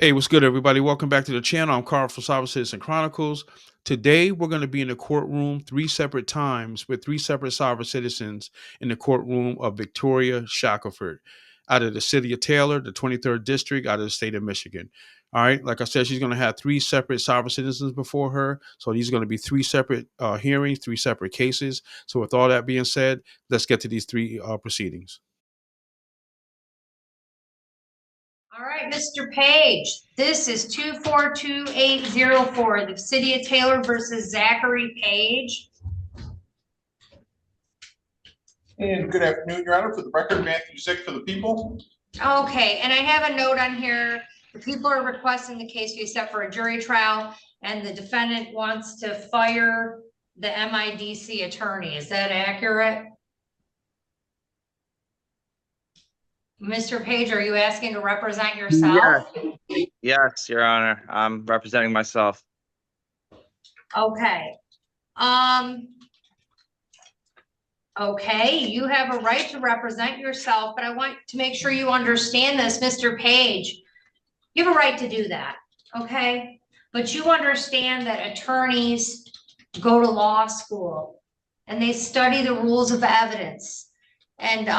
Hey, what's good, everybody? Welcome back to the channel. I'm Carl from Sovcits and Chronicles. Today, we're going to be in the courtroom three separate times with three separate sovereign citizens in the courtroom of Victoria Shackelford out of the city of Taylor, the 23rd district, out of the state of Michigan. All right, like I said, she's going to have three separate sovereign citizens before her. So these are going to be three separate hearings, three separate cases. So with all that being said, let's get to these three proceedings. All right, Mr. Page, this is 242804, the City of Taylor versus Zachary Page. And good afternoon, Your Honor. For the record, Matthew Zick for the people. Okay, and I have a note on here. The people are requesting the case be set for a jury trial, and the defendant wants to fire the MIDC attorney. Is that accurate? Mr. Page, are you asking to represent yourself? Yes, Your Honor. I'm representing myself. Okay. Okay, you have a right to represent yourself, but I want to make sure you understand this, Mr. Page. You have a right to do that, okay? But you understand that attorneys go to law school and they study the rules of evidence. And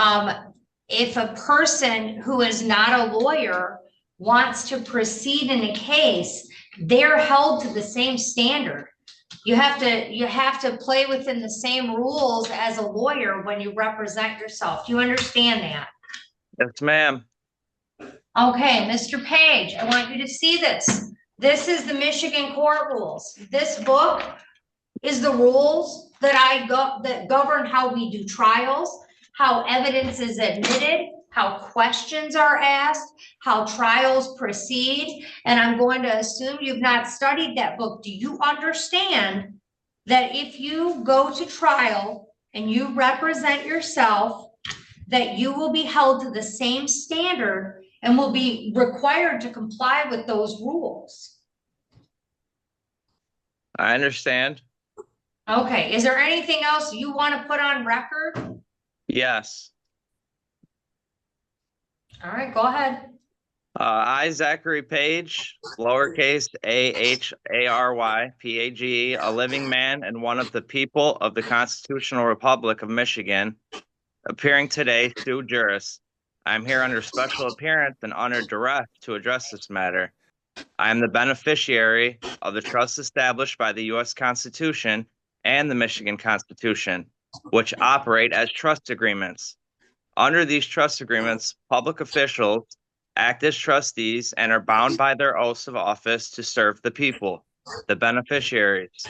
if a person who is not a lawyer wants to proceed in a case, they're held to the same standard. You have to play within the same rules as a lawyer when you represent yourself. Do you understand that? Yes, ma'am. Okay, Mr. Page, I want you to see this. This is the Michigan court rules. This book is the rules that govern how we do trials, how evidence is admitted, how questions are asked, how trials proceed. And I'm going to assume you've not studied that book. Do you understand that if you go to trial and you represent yourself, that you will be held to the same standard and will be required to comply with those rules? I understand. Okay, is there anything else you want to put on record? Yes. All right, go ahead. I, Zachary Page, lowercase a-h-a-r-y, P-A-G-E, a living man and one of the people of the Constitutional Republic of Michigan, appearing today sui juris. I am here under special appearance and under duress to address this matter. I am the beneficiary of the trust established by the U.S. Constitution and the Michigan Constitution, which operate as trust agreements. Under these trust agreements, public officials act as trustees and are bound by their oaths of office to serve the people, the beneficiaries.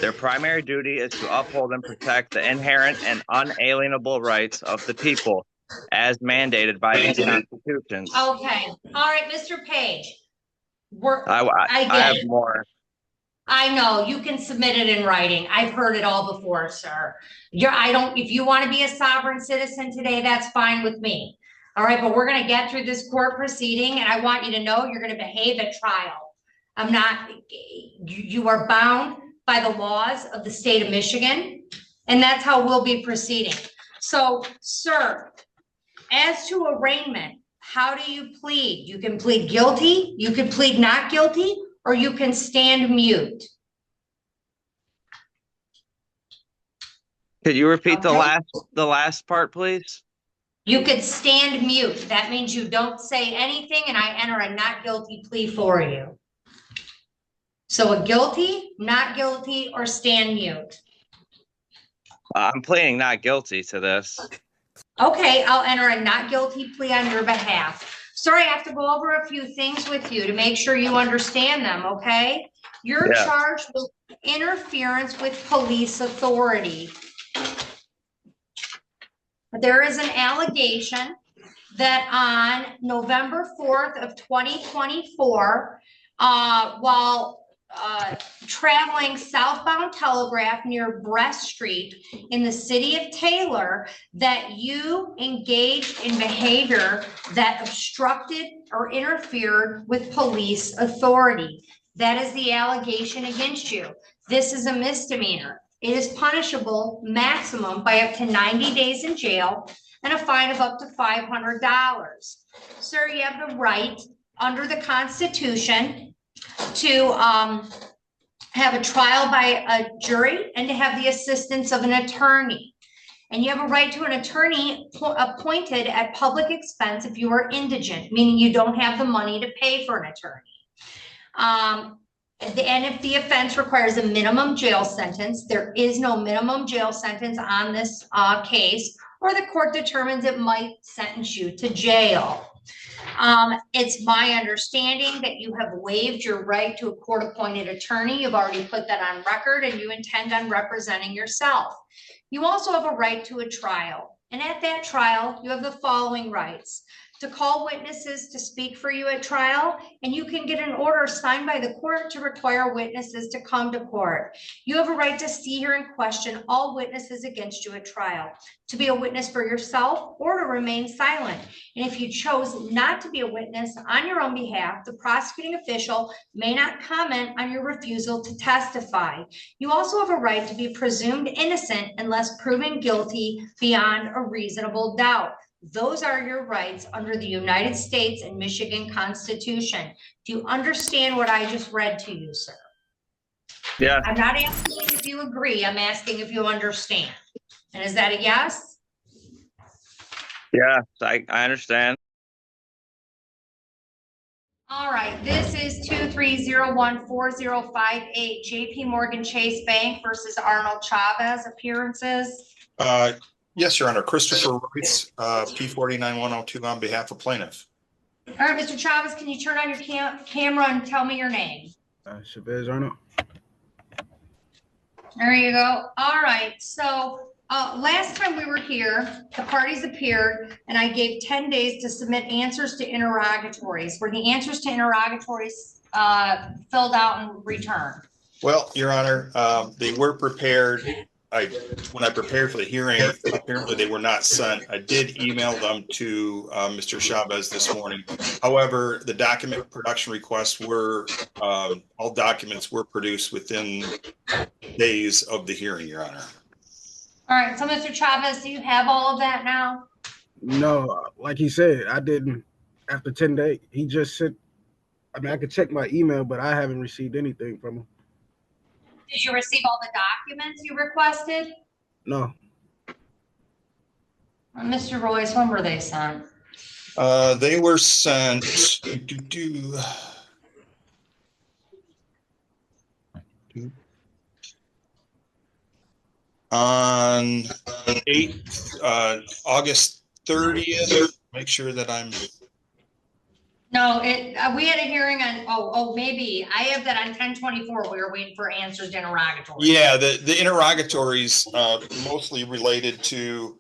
Their primary duty is to uphold and protect the inherent and unalienable rights of the people as mandated by these constitutions. Okay, all right, Mr. Page. I have more. I know you can submit it in writing. I've heard it all before, sir. If you want to be a sovereign citizen today, that's fine with me. All right, but we're going to get through this court proceeding, and I want you to know you're going to behave at trial. You are bound by the laws of the state of Michigan, and that's how we'll be proceeding. So, sir, as to arraignment, how do you plead? You can plead guilty, you can plead not guilty, or you can stand mute. Could you repeat the last part, please? You could stand mute. That means you don't say anything and I enter a not guilty plea for you. So a guilty, not guilty, or stand mute. I'm pleading not guilty to this. Okay, I'll enter a not guilty plea on your behalf. Sorry, I have to go over a few things with you to make sure you understand them, okay? You're charged with interference with police authority. There is an allegation that on November 4th of 2024, while traveling southbound Telegraph near Brest Street in the city of Taylor, that you engaged in behavior that obstructed or interfered with police authority. That is the allegation against you. This is a misdemeanor. It is punishable maximum by up to 90 days in jail and a fine of up to $500. Sir, you have the right under the Constitution to have a trial by a jury and to have the assistance of an attorney. And you have a right to an attorney appointed at public expense if you are indigent, meaning you don't have the money to pay for an attorney. And if the offense requires a minimum jail sentence, there is no minimum jail sentence on this case, or the court determines it might sentence you to jail. It's my understanding that you have waived your right to a court-appointed attorney. You've already put that on record, and you intend on representing yourself. You also have a right to a trial. And at that trial, you have the following rights: to call witnesses to speak for you at trial, and you can get an order signed by the court to require witnesses to come to court. You have a right to see, hear, and question all witnesses against you at trial, to be a witness for yourself or to remain silent. And if you chose not to be a witness on your own behalf, the prosecuting official may not comment on your refusal to testify. You also have a right to be presumed innocent unless proven guilty beyond a reasonable doubt. Those are your rights under the United States and Michigan Constitution. Do you understand what I just read to you, sir? Yeah. I'm not asking if you agree, I'm asking if you understand. And is that a yes? Yeah, I understand. All right, this is 2301405 JP Morgan Chase Bank versus Arnold Chavez appearances. Yes, Your Honor. Christopher Royce, P49102 on behalf of plaintiff. All right, Mr. Chavez, can you turn on your camera and tell me your name? Chavez Arnold. There you go. All right, so last time we were here, the parties appeared and I gave 10 days to submit answers to interrogatories. Were the answers to interrogatories filled out and returned? Well, Your Honor, they were prepared. When I prepared for the hearing, apparently they were not sent. I did email them to Mr. Chavez this morning. However, the document production requests were, all documents were produced within days of the hearing, Your Honor. All right, so Mr. Chavez, do you have all of that now? No, like he said, I didn't. After 10 days, he just sent. I mean, I could check my email, but I haven't received anything from him. Did you receive all the documents you requested? No. Mr. Royce, when were they sent? They were sent on August 30th. Make sure that I'm. No, we had a hearing on, maybe I have that on 10/24. We were waiting for answers to interrogatories. Yeah, the interrogatories mostly related to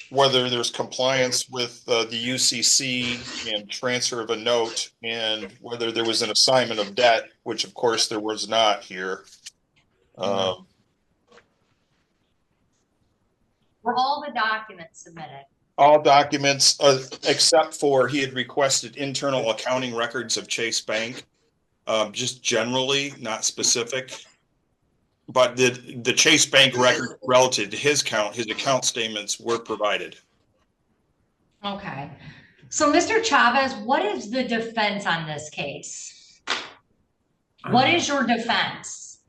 whether there's compliance with the UCC and transfer of a note, and whether there was an assignment of debt, which of course there was not here. Were all the documents submitted? All documents, except for he had requested internal accounting records of Chase Bank, just generally, not specific. But the Chase Bank record relative to his account statements were provided. Okay. So Mr. Chavez, what is the defense on this case? What is your defense?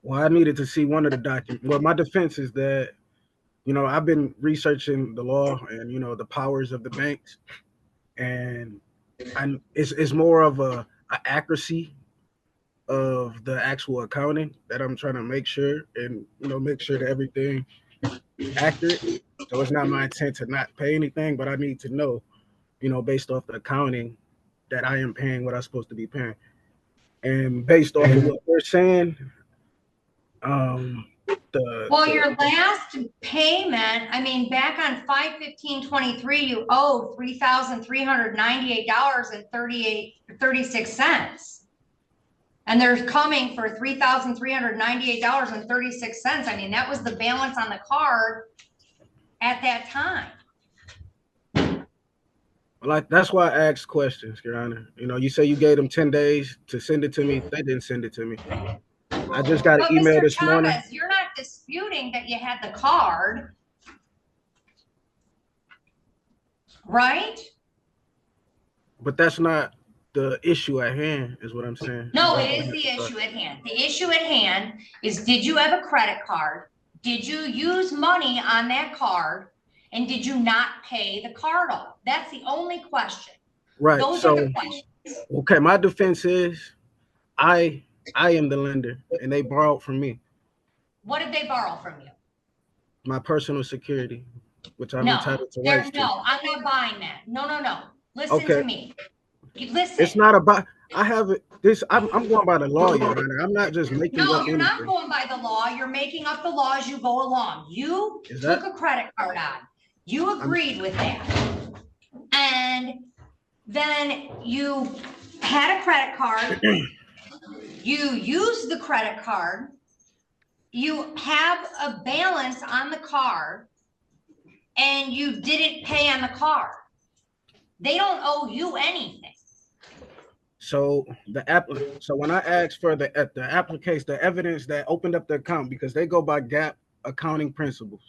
Well, I needed to see one of the documents. Well, my defense is that, you know, I've been researching the law and, you know, the powers of the banks, and it's more of a accuracy of the actual accounting that I'm trying to make sure, and, you know, make sure that everything is accurate. So it's not my intent to not pay anything, but I need to know, you know, based off the accounting, that I am paying what I'm supposed to be paying. And based off of what they're saying, your last payment, I mean, back on 5/15/23, you owe $3,398.36. And they're coming for $3,398.36. I mean, that was the balance on the card at that time. Like, that's why I asked questions, Your Honor. You know, you say you gave them 10 days to send it to me. They didn't send it to me. I just got an email this morning. Chavez, you're not disputing that you had the card. right? But that's not the issue at hand, is what I'm saying. No, it is the issue at hand. The issue at hand is, did you have a credit card? Did you use money on that card? And did you not pay the card off? That's the only question. Right. Those So, are the questions. okay, my defense is I am the lender and they borrowed from me. What did they borrow from you? My personal security, which I'm No, entitled to rights to. no, I'm not buying that. No, no, no. Listen Okay. to me. You listen. It's not about, I have it. I'm going by the law, Your Honor. I'm not just making No, up you're not anything. going by the law. You're making up the law as you go along. You took a credit card on. You agreed with that. And then you had a credit card. You used the credit card. You have a balance on the card and you didn't pay on the card. They don't owe you anything. So so when I asked for the application, the evidence that opened up the account, because they go by GAAP accounting principles.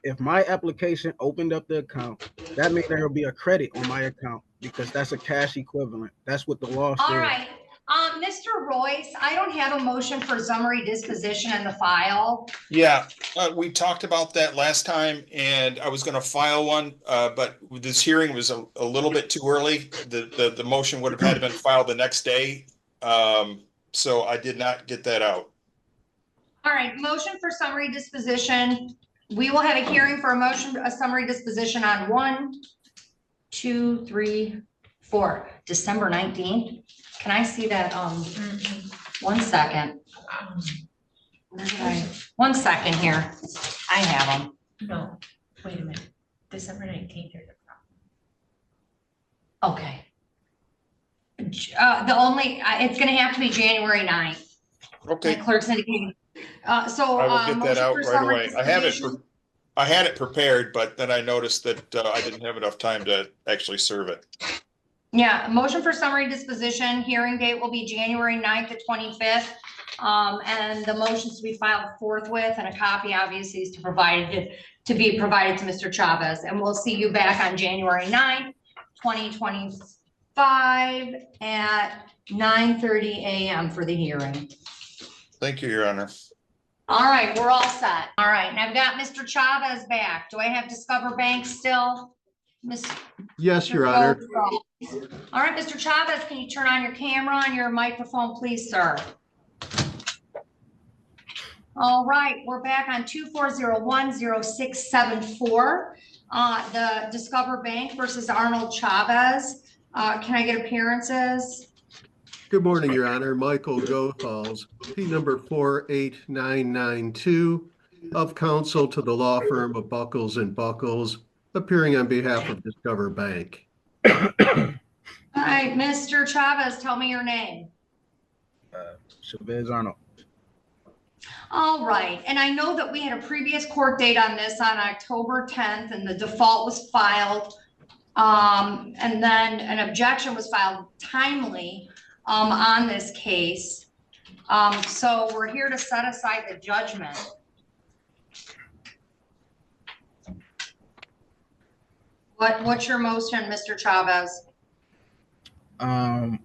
If my application opened up the account, that means there will be a credit on my account because that's a cash equivalent. That's what the law says. All right. Mr. Royce, I don't have a motion for summary disposition in the file. Yeah, we talked about that last time and I was going to file one, but this hearing was a little bit too early. The motion would have had to been filed the next day. So I did not get that out. All right, motion for summary disposition. We will have a hearing for a summary disposition on 1, 2, 3, 4, December 19th. Can I see that? 1 second. One second here. I have them. No, wait a minute. December 19th. Okay. It's gonna have to be January 9th. Okay. My clerk's indicating. So. I will get that out motion for right summary away. I had it disposition. prepared, but then I noticed that I didn't have enough time to actually serve it. Yeah, motion for summary disposition, hearing date will be January 9th to 25th. And the motions to be filed forthwith, and a copy obviously is to be provided to Mr. Chavez. And we'll see you back on January 9th, 2025 at 9:30 a.m. for the hearing. Thank you, Your Honor. All right, we're all set. All right, and I've got Mr. Chavez back. Do I have Discover Bank still? Yes, Your Honor. All right, Mr. Chavez, can you turn on your camera and your microphone, please, sir? All right, we're back on 24010674. The Discover Bank versus Arnold Chavez. Can I get appearances? Good morning, Your Honor. Michael Goethals, P number 48992, of counsel to the law firm of Buckles and Buckles, appearing on behalf of Discover Bank. All right, Mr. Chavez, tell me your name. Chavez Arnold. All right, and I know that we had a previous court date on this on October 10th, and the default was filed. And then an objection was filed timely on this case. So we're here to set aside the judgment. What's your motion, Mr. Chavez?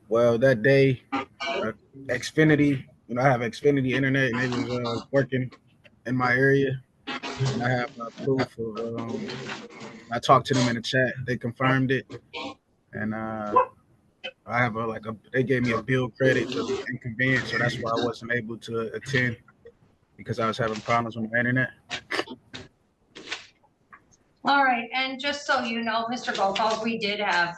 Well, that day, Xfinity, I have Xfinity internet, and they was working in my area. And I have proof of. I talked to them in the chat. They confirmed it, and I have they gave me a bill credit for the inconvenience, so that's why I wasn't able to attend because I was having problems with my internet. All right, and just so you know, Mr. Goethals, we did have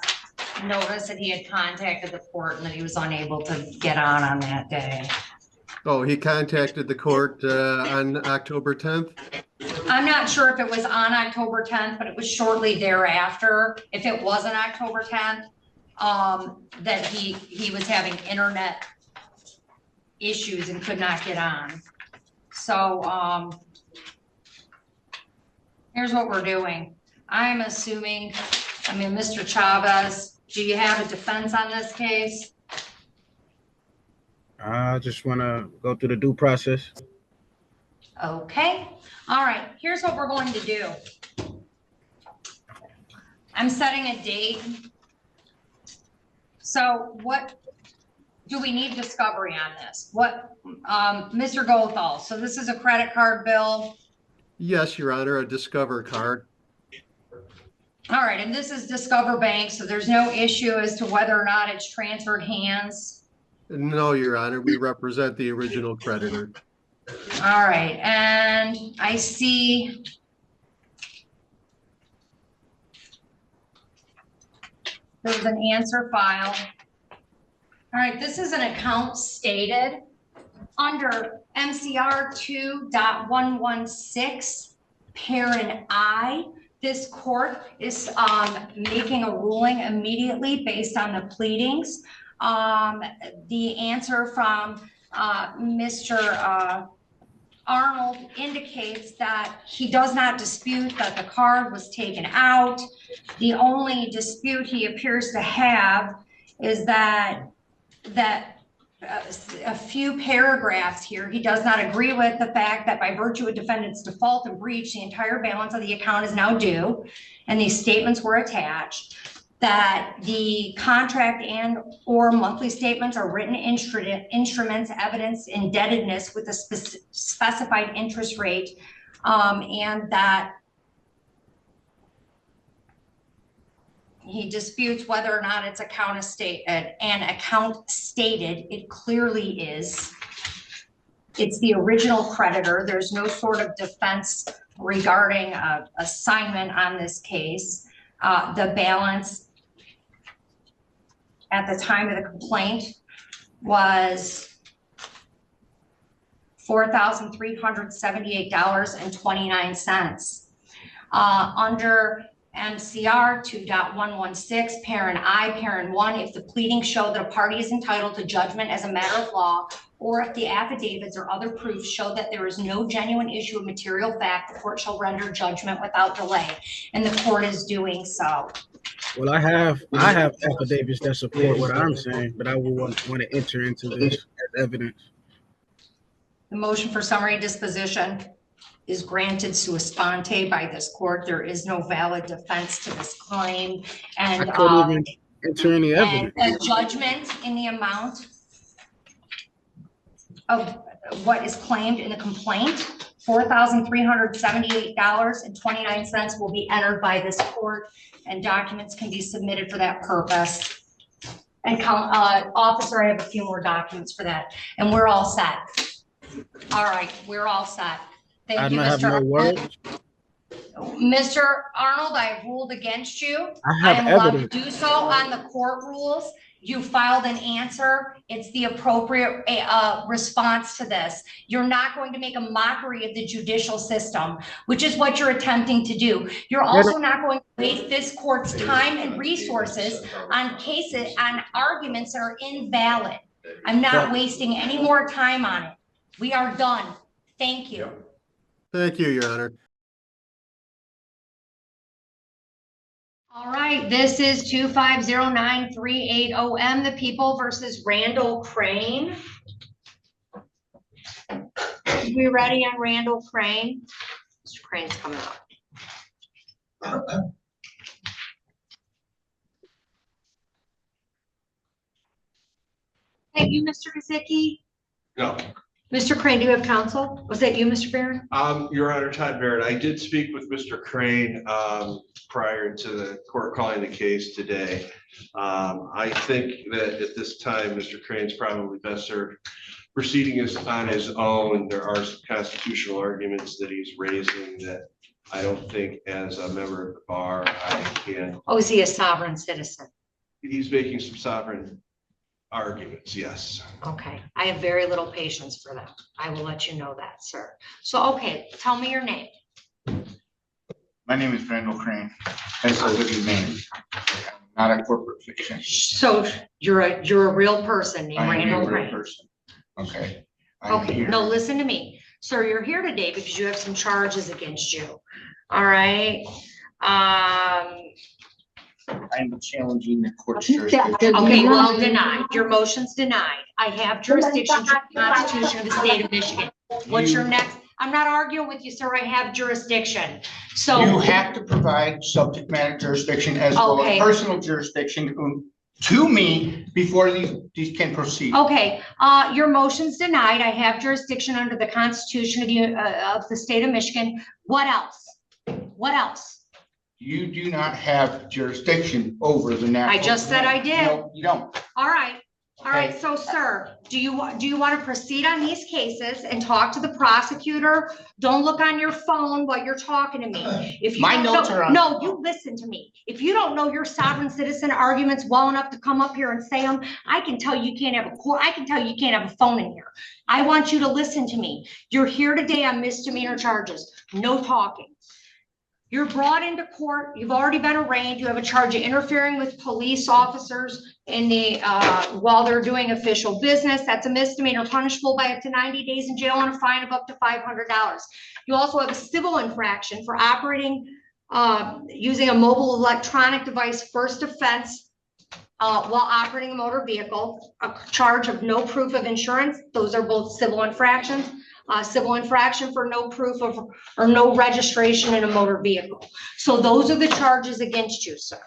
notice that he had contacted the court and that he was unable to get on that day. Oh, he contacted the court on October 10th? I'm not sure if it was on October 10th, but it was shortly thereafter. If it wasn't October 10th, that he was having internet issues and could not get on. So here's what we're doing. I'm assuming, Mr. Chavez, do you have a defense on this case? I just want to go through the due process. Okay. All right. Here's what we're going to do. I'm setting a date. So what, do we need discovery on this? What, Mr. Gothal, so this is a credit card bill. Yes, Your Honor, a Discover card. All right, and this is Discover Bank, so there's no issue as to whether or not it's transferred hands. No, Your Honor, we represent the original creditor. All right, and I see there's an answer file. All right, this is an account stated under MCR 2.116, parent I. This court is making a ruling immediately based on the pleadings. The answer from Mr. Arnold indicates that he does not dispute that the card was taken out. The only dispute he appears to have is that a few paragraphs here, he does not agree with the fact that by virtue of defendant's default and breach, the entire balance of the account is now due, and these statements were attached, that the contract and or monthly statements are written instruments, evidence indebtedness with a specified interest rate, and that he disputes whether or not it's account stated. It clearly is. It's the original creditor. There's no sort of defense regarding assignment on this case. The balance at the time of the complaint was $4,378.29. Under MCR 2.116, parent I, parent 1, if the pleadings show that a party is entitled to judgment as a matter of law, or if the affidavits or other proofs show that there is no genuine issue of material fact, the court shall render judgment without delay, and the court is doing so. Well, I have affidavits that support what I'm saying, but I will want to enter into this as evidence. The motion for summary disposition is granted sua sponte by this court. There is no valid defense to this claim, and I couldn't even enter any evidence. And a judgment in the amount of what is claimed in the complaint, $4,378.29, will be entered by this court, and documents can be submitted for that purpose. And officer, I have a few more documents for that, and we're all set. All right, we're all set. Thank you, Mr. Arnold. Mr. Arnold, I have ruled against you. I am allowed to do so on the court rules. You filed an answer. It's the appropriate response to this. You're not going to make a mockery of the judicial system, which is what you're attempting to do. You're also not going to waste this court's time and resources on cases, on arguments that are invalid. I'm not wasting any more time on it. We are done. Thank you. Thank you, Your Honor. All right, this is 2509380M, the People versus Randall Crane. We ready on Randall Crane? Mr. Crane's coming up. Hey, you, Mr. Kazicki? No. Mr. Crane, do you have counsel? Was that you, Mr. Barron? Your Honor, Todd Barrett, I did speak with Mr. Crane prior to the court calling the case today. I think that at this time, Mr. Crane's probably best served proceeding is on his own. There are some constitutional arguments that he's raising that I don't think as a member of the bar I can. Oh, is he a sovereign citizen? He's making some sovereign arguments, yes. Okay, I have very little patience for them. I will let you know that, sir. So, okay, tell me your name. My name is Randall Crane. That's a living name, not a corporate fiction. So you're a real person named Randall Crane. Person. Okay. Okay, no, listen to me. Sir, you're here today because you have some charges against you. All right. I'm challenging the court's jurisdiction. Okay, well, denied. Your motion's denied. I have jurisdiction to the Constitution of the state of Michigan. What's your next? I'm not arguing with you, sir. I have jurisdiction. You So, have to provide subject matter jurisdiction as well Okay. as personal jurisdiction to me before these can proceed. okay, your motion's denied. I have jurisdiction under the Constitution of the state of Michigan. What else? What else? You do not have jurisdiction over the natural. I just said I did. No, you don't. All right. All right, Okay. so sir, do you want to proceed on these cases and talk to the prosecutor? Don't look on your phone while you're talking to me. If you My don't notes know- are on- No, you listen to me. If you don't know your sovereign citizen arguments well enough to come up here and say them, I can tell you can't have I can tell you can't have a phone in here. I want you to listen to me. You're here today on misdemeanor charges, no talking. You're brought into court, you've already been arraigned, you have a charge of interfering with police officers in the, while they're doing official business. That's a misdemeanor, punishable by up to 90 days in jail and a fine of up to $500. You also have a civil infraction for operating, using a mobile electronic device, first offense, while operating a motor vehicle, a charge of no proof of insurance. Those are both civil infractions. Civil infraction for no proof of or no registration in a motor vehicle. So those are the charges against you, sir.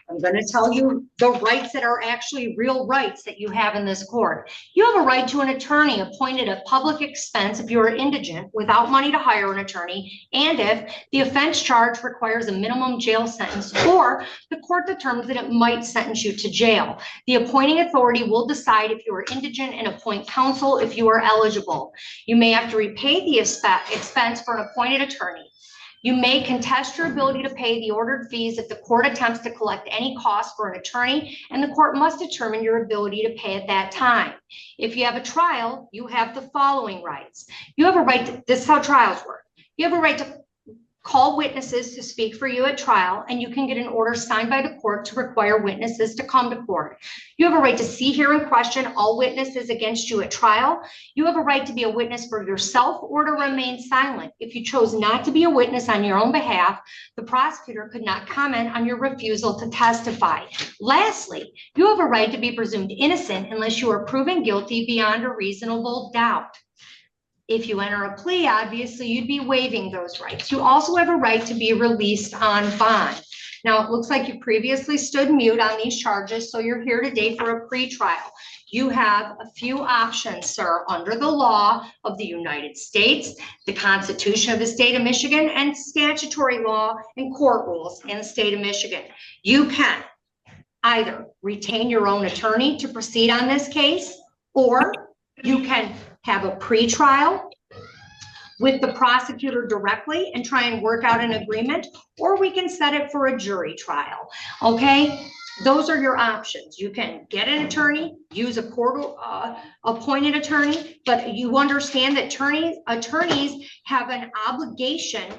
I'm going to tell you the rights that are actually real rights that you have in this court. You have a right to an attorney appointed at public expense if you are indigent without money to hire an attorney, and if the offense charge requires a minimum jail sentence or the court determines that it might sentence you to jail. The appointing authority will decide if you are indigent and appoint counsel if you are eligible. You may have to repay the expense for an appointed attorney. You may contest your ability to pay the ordered fees if the court attempts to collect any cost for an attorney, and the court must determine your ability to pay at that time. If you have a trial, you have the following rights. You have a right to, this is how trials work. You have a right to call witnesses to speak for you at trial, and you can get an order signed by the court to require witnesses to come to court. You have a right to see, hear, and question all witnesses against you at trial. You have a right to be a witness for yourself or to remain silent. If you chose not to be a witness on your own behalf, the prosecutor could not comment on your refusal to testify. Lastly, you have a right to be presumed innocent unless you are proven guilty beyond a reasonable doubt. If you enter a plea, obviously you'd be waiving those rights. You also have a right to be released on bond. Now, it looks like you previously stood mute on these charges, so you're here today for a pretrial. You have a few options, sir, under the law of the United States, the Constitution of the state of Michigan, and statutory law and court rules in the state of Michigan. You can either retain your own attorney to proceed on this case, or you can have a pretrial with the prosecutor directly and try and work out an agreement, or we can set it for a jury trial. Okay, those are your options. You can get an attorney, use a court appointed attorney, but you understand that attorneys have an obligation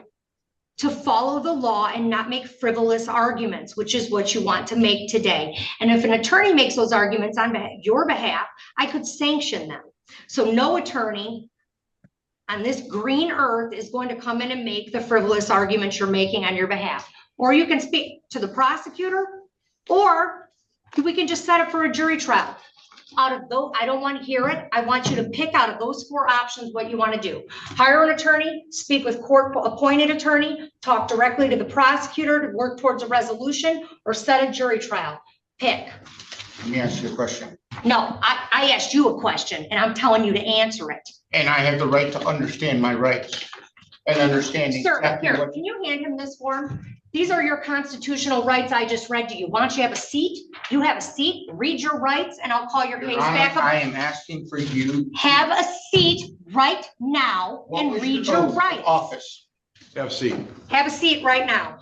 to follow the law and not make frivolous arguments, which is what you want to make today. And if an attorney makes those arguments on your behalf, I could sanction them. So no attorney on this green earth is going to come in and make the frivolous arguments you're making on your behalf. Or you can speak to the prosecutor, or we can just set it for a jury trial. Out of those, I don't want to hear it. I want you to pick out of those four options what you want to do. Hire an attorney, speak with court appointed attorney, talk directly to the prosecutor to work towards a resolution, or set a jury trial. Pick. Let me ask you a question. No, I asked you a question and I'm telling you to answer it. And I have the right to understand my rights and understanding. Sir, exactly here, what- can you hand him this form? These are your constitutional rights I just read to you. Why don't you have a seat? You have a seat, read your rights, and I'll call your case Your Honor, back I up. am asking for you. Have a seat right now What and was read your your oath of rights. Office. Have a seat. Have a seat right now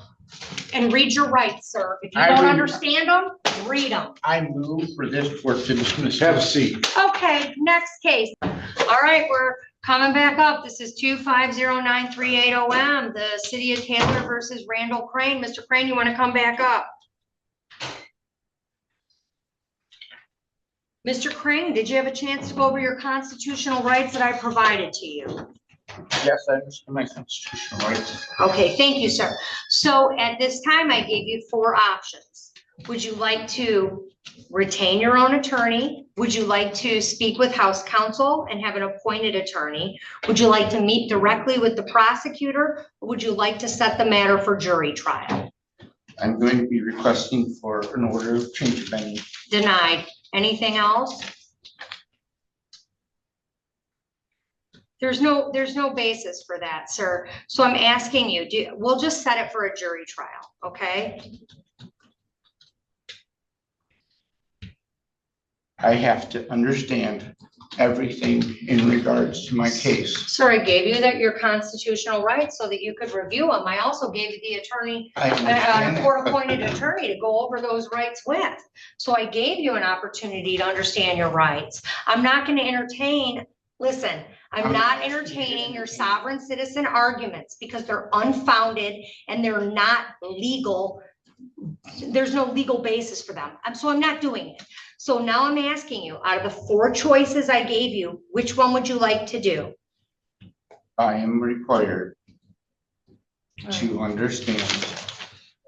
and read your rights, sir. If you I don't read- understand them, read them. I move for this court to dismiss. Have a seat. Okay, next case. All right, we're coming back up. This is 2509380M, the City of Taylor versus Randall Crane. Mr. Crane, you want to come back up? Mr. Crane, did you have a chance to go over your constitutional rights that I provided to you? Yes, I understand my constitutional rights. Okay, thank you, sir. So at this time, I gave you four options. Would you like to retain your own attorney? Would you like to speak with House counsel and have an appointed attorney? Would you like to meet directly with the prosecutor? Or would you like to set the matter for jury trial? I'm going to be requesting for an order of change of venue. Denied. Anything else? There's no basis for that, sir. So I'm asking you, we'll just set it for a jury trial, okay? I have to understand everything in regards to my case. Sir, I gave you your constitutional rights so that you could review them. I also gave you the attorney, I understand a that, court-appointed attorney to go over those rights with. So I gave you an opportunity to understand your rights. I'm not going to entertain, listen, I'm not entertaining your sovereign citizen arguments because they're unfounded and they're not legal. There's no legal basis for them. So I'm not doing it. So now I'm asking you, out of the 4 choices I gave you, which one would you like to do? I am required to understand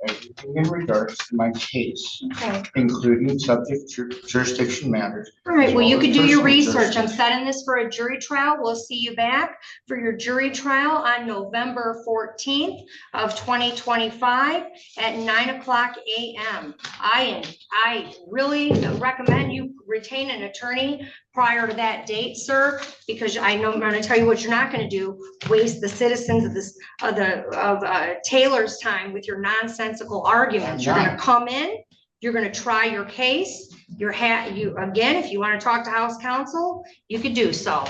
everything in regards to my case, Okay. including subject jurisdiction matters. All right, well, you could do your Personal research. I'm jurisdiction. setting this for a jury trial. We'll see you back for your jury trial on November 14th of 2025 at 9:00 a.m. I really recommend you retain an attorney prior to that date, sir, because I know I'm going to tell you what you're not going to do: waste the citizens of Taylor's time with your nonsensical arguments. You're going to come in, you're going to try your case. Again, if you want to talk to House counsel, you could do so. All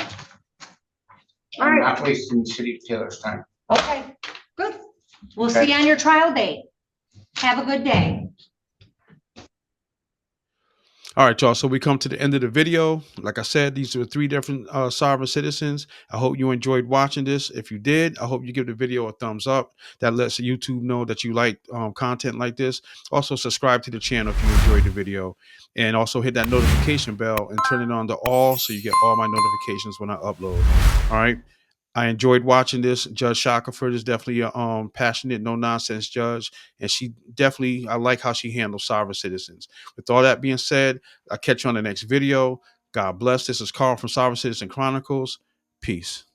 I'm right. not wasting the city of Taylor's time. Okay, good. We'll Okay. see you on your trial date. Have a good day. All right, y'all. So we come to the end of the video. Like I said, these are 3 different sovereign citizens. I hope you enjoyed watching this. If you did, I hope you give the video a thumbs up. That lets YouTube know that you like content like this. Also, subscribe to the channel if you enjoyed the video. And also hit that notification bell and turn it on to all so you get all my notifications when I upload. All right. I enjoyed watching this. Judge Shackelford is definitely a passionate, no nonsense judge, and I like how she handles sovereign citizens. With all that being said, I'll catch you on the next video. God bless. This is Carl from Sovereign Citizen Chronicles. Peace.